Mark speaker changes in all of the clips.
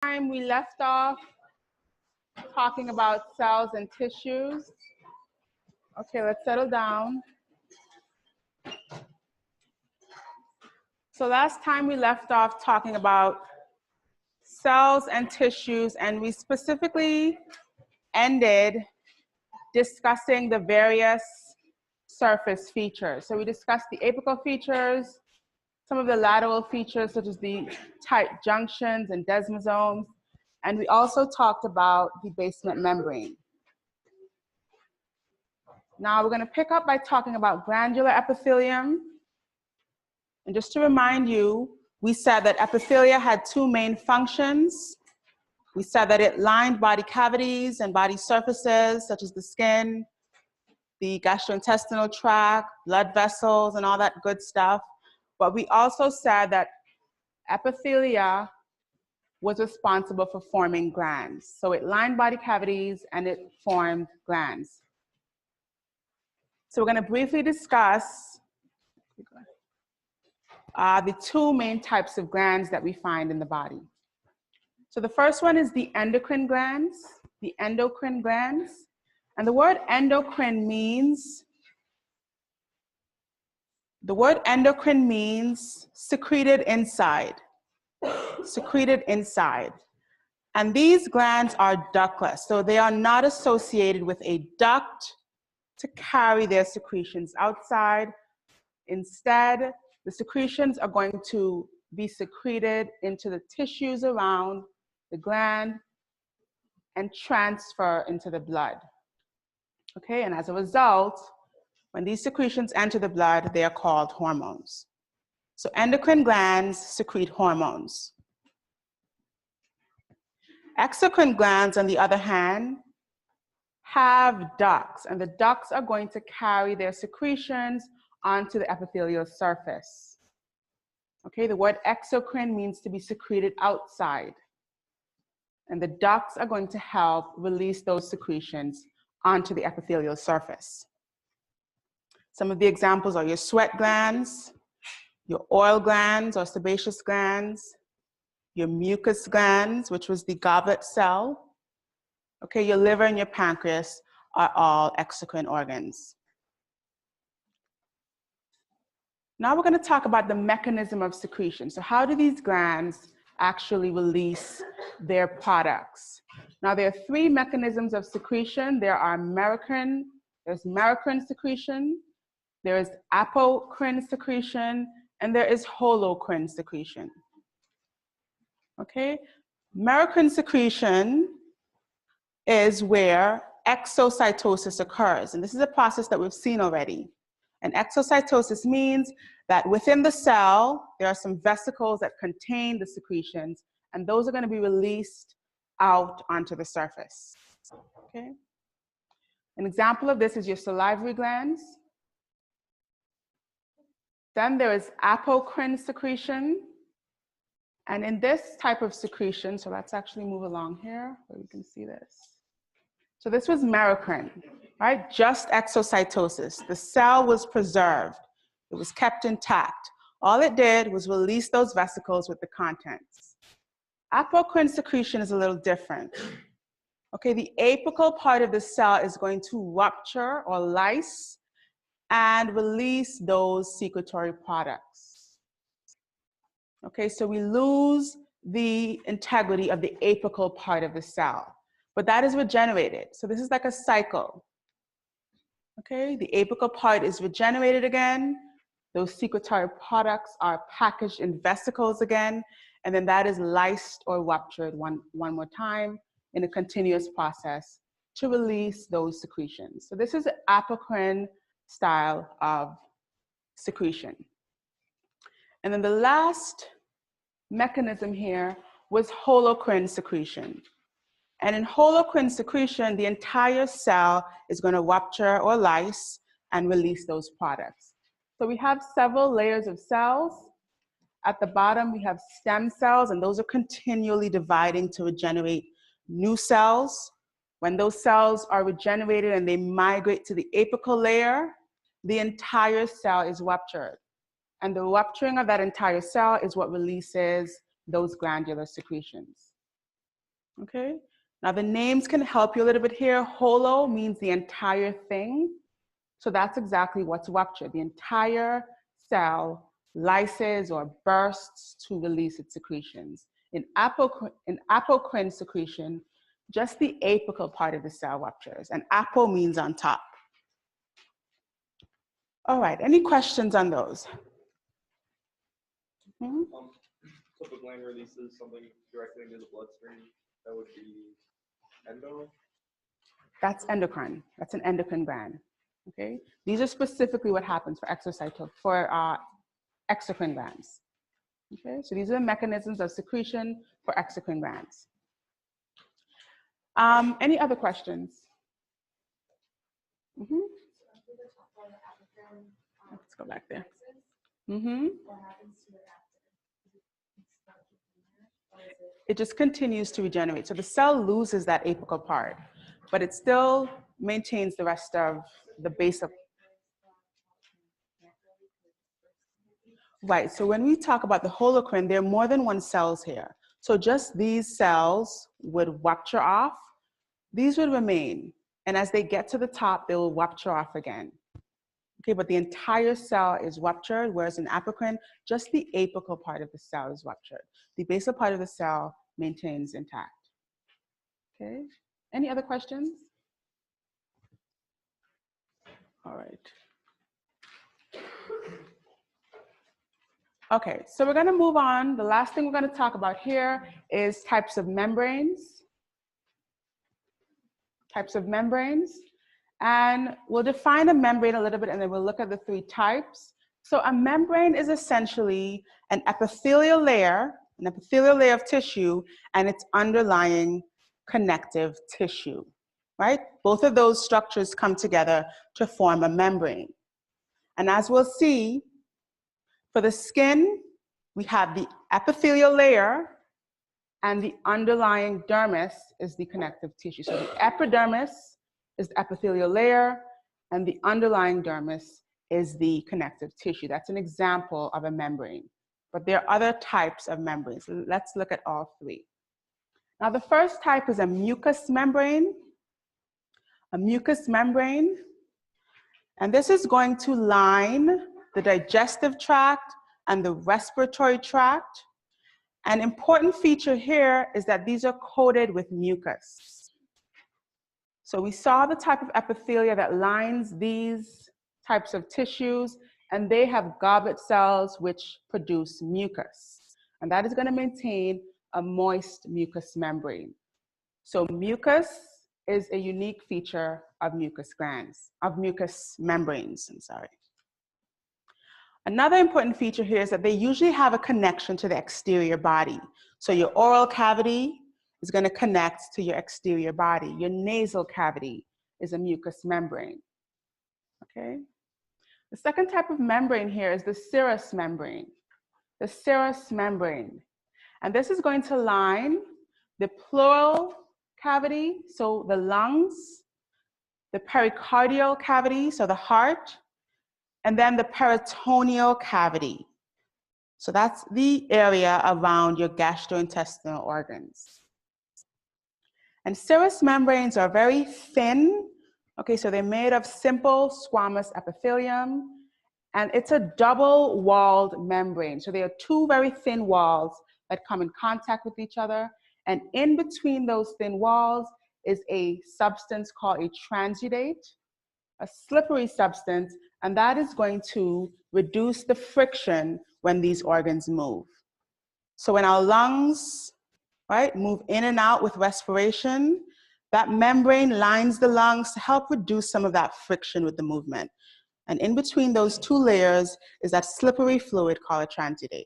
Speaker 1: Time we left off talking about cells and tissues. Okay, let's settle down. So last time we left off talking about cells and tissues, and we specifically ended discussing the various surface features. So we discussed the apical features, some of the lateral features such as the tight junctions and desmosomes, and we also talked about the basement membrane. Now we're going to pick up by talking about granular epithelium. And just to remind you, we said that epithelia had two main functions. We said that it lined body cavities and body surfaces such as the skin, the gastrointestinal tract, blood vessels, and all that good stuff. But we also said that epithelia was responsible for forming glands. So it lined body cavities and it formed glands. So we're going to briefly discuss the two main types of glands that we find in the body. So the first one is the endocrine glands, And the word endocrine means, secreted inside. And these glands are ductless, so they are not associated with a duct to carry their secretions outside. Instead, the secretions are going to be secreted into the tissues around the gland and transfer into the blood. Okay, and as a result, when these secretions enter the blood, they are called hormones. So endocrine glands secrete hormones. Exocrine glands, on the other hand, have ducts, and the ducts are going to carry their secretions onto the epithelial surface. Okay, the word exocrine means to be secreted outside. And the ducts are going to help release those secretions onto the epithelial surface. Some of the examples are your sweat glands, your oil glands or sebaceous glands, your mucus glands, which was the goblet cell. Okay, your liver and your pancreas are all exocrine organs. Now we're going to talk about the mechanism of secretion. So how do these glands actually release their products? Now there are three mechanisms of secretion. There's merocrine secretion, there is apocrine secretion, and there is holocrine secretion. Okay, merocrine secretion is where exocytosis occurs, and this is a process that we've seen already. And exocytosis means that within the cell, there are some vesicles that contain the secretions, and those are going to be released out onto the surface. Okay? An example of this is your salivary glands. Then there is apocrine secretion. And in this type of secretion, so let's actually move along here where we can see this. So this was merocrine, right? Just exocytosis. The cell was preserved. It was kept intact. All it did was release those vesicles with the contents. Apocrine secretion is a little different. Okay, the apical part of the cell is going to rupture or lyse and release those secretory products. Okay, so we lose the integrity of the apical part of the cell, but that is regenerated. So this is like a cycle. Okay, the apical part is regenerated again. Those secretory products are packaged in vesicles again, and then that is lysed or ruptured one more time in a continuous process to release those secretions. So this is an apocrine style of secretion. And then the last mechanism here was holocrine secretion. And in holocrine secretion, the entire cell is going to rupture or lyse and release those products. So we have several layers of cells. At the bottom, we have stem cells, and those are continually dividing to regenerate new cells. When those cells are regenerated and they migrate to the apical layer, the entire cell is ruptured. And the rupturing of that entire cell is what releases those glandular secretions. Okay. Now the names can help you a little bit here. Holo means the entire thing. So that's exactly what's ruptured. The entire cell lyses or bursts to release its secretions. In apocrine secretion, just the apical part of the cell ruptures, and apo means on top. All right, any questions on those?
Speaker 2: So if a gland releases something directly into the bloodstream, that would be endo?
Speaker 1: That's endocrine. That's an endocrine gland. Okay, these are specifically what happens for exocrine glands. Okay, so these are the mechanisms of secretion for exocrine glands. Any other questions? Let's go back there. It just continues to regenerate. So the cell loses that apical part, but it still maintains the rest of the base of. Right, so when we talk about the holocrine, there are more than one cells here. So just these cells would rupture off. These would remain. And as they get to the top, they will rupture off again. Okay, but the entire cell is ruptured, whereas in apocrine, just the apical part of the cell is ruptured. The basal part of the cell maintains intact. Okay, any other questions? All right. Okay, so we're gonna move on. The last thing we're gonna talk about here is types of membranes. Types of membranes. And we'll define a membrane a little bit and then we'll look at the three types. So a membrane is essentially an epithelial layer of tissue and its underlying connective tissue, right? Both of those structures come together to form a membrane. And as we'll see, for the skin, we have the epithelial layer and the underlying dermis is the connective tissue. So the epidermis is the epithelial layer and the underlying dermis is the connective tissue. That's an example of a membrane. But there are other types of membranes. Let's look at all three. Now the first type is a mucous membrane. A mucous membrane. And this is going to line the digestive tract and the respiratory tract. An important feature here is that these are coated with mucus. So we saw the type of epithelia that lines these types of tissues, and they have goblet cells which produce mucus. And that is going to maintain a moist mucous membrane. So mucus is a unique feature of mucous glands, of mucous membranes, I'm sorry. Another important feature here is that they usually have a connection to the exterior body. So your oral cavity is going to connect to your exterior body. Your nasal cavity is a mucous membrane. Okay? The second type of membrane here is the serous membrane. The serous membrane. And this is going to line the pleural cavity, so the lungs, the pericardial cavity, so the heart, and then the peritoneal cavity. So that's the area around your gastrointestinal organs. And serous membranes are very thin. Okay, so they're made of simple squamous epithelium, and it's a double-walled membrane. So there are two very thin walls that come in contact with each other, and in between those thin walls is a substance called a transudate, a slippery substance, and that is going to reduce the friction when these organs move. So when our lungs, right, move in and out with respiration, that membrane lines the lungs to help reduce some of that friction with the movement. And in between those two layers is that slippery fluid called a transudate.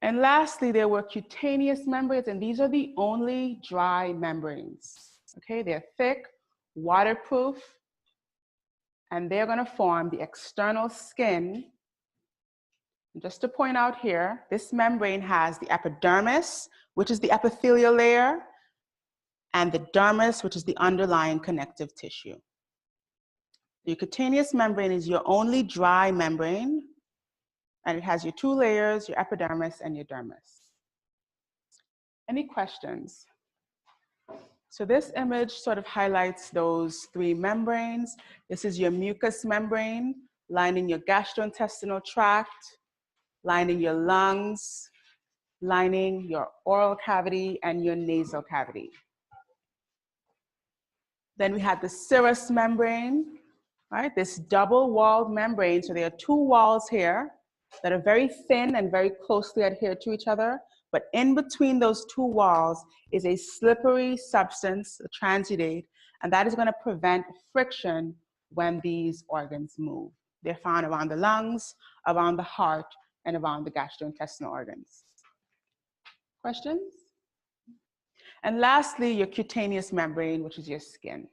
Speaker 1: And lastly, there were cutaneous membranes, and these are the only dry membranes. Okay, they're thick, waterproof, and they're going to form the external skin. And just to point out here, this membrane has the epidermis, which is the epithelial layer, and the dermis, which is the underlying connective tissue. The cutaneous membrane is your only dry membrane, and it has your two layers, your epidermis and your dermis. Any questions? So this image sort of highlights those three membranes. This is your mucous membrane lining your gastrointestinal tract, lining your lungs, lining your oral cavity and your nasal cavity. Then we have the serous membrane, right? This double-walled membrane. So there are two walls here that are very thin and very closely adhered to each other. But in between those two walls is a slippery substance, a transudate, and that is going to prevent friction when these organs move. They're found around the lungs, around the heart, and around the gastrointestinal organs. Questions? And lastly, your cutaneous membrane, which is your skin.